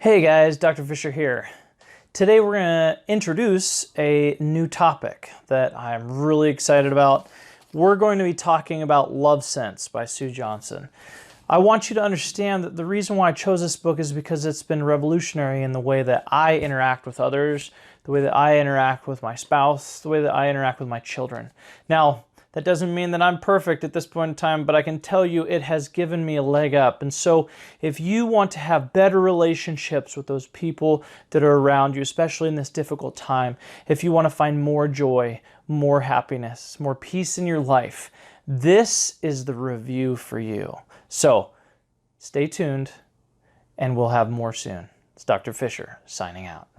Hey guys, Dr. Fisher here. Today we're going to introduce a new topic that I'm really excited about. We're going to be talking about Love Sense by Sue Johnson. I want you to understand that the reason why I chose this book is because it's been revolutionary in the way that I interact with others, the way that I interact with my spouse, the way that I interact with my children. Now, that doesn't mean that I'm perfect at this point in time, but I can tell you it has given me a leg up. And so if you want to have better relationships with those people that are around you, especially in this difficult time, if you want to find more joy, more happiness, more peace in your life, this is the review for you. So stay tuned and we'll have more soon. It's Dr. Fisher signing out.